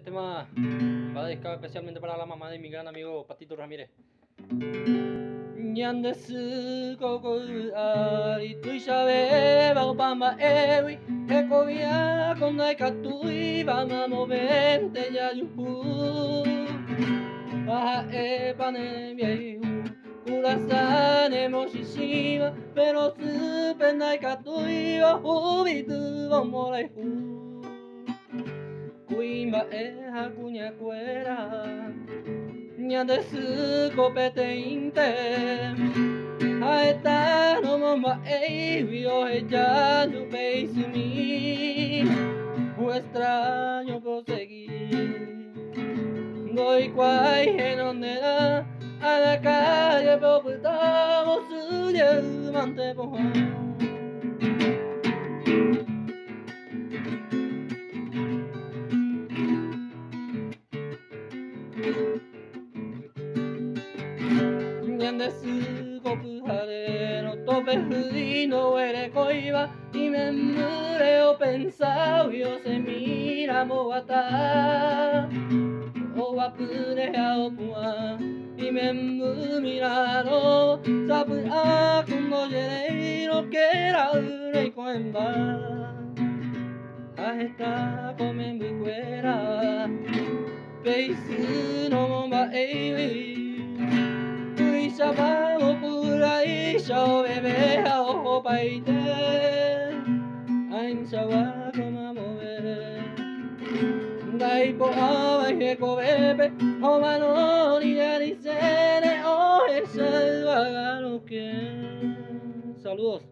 tema va dedicado especialmente para la mamá de mi gran amigo Patito Ramírez. Nyandesu koko ari tuishabe bagopamba ewi hekovia konai katui vama movente ya yuhu baja epane viehu urasane moshishima pero supe nai katui wa hubitu momorehu kuimba hakunya kuera Nyandesu copete inte Aeta no mama vio ella no veis mi extraño proseguir Doy quai genonera a la calle poputamos suya mante pohan Nyandesu koku hare no tope fui no ere koiba y me mureo pensao yo se mira moata o apure ao pua y me miraro sapu a kuno yereiro que era ure koemba a esta come muy fuera Beisu no momba ewi Shabamo purai shao bebe ao paite Ain shawa koma moe Dai po awa heko bebe Homa no ni arisene o ese wagano que Saludos.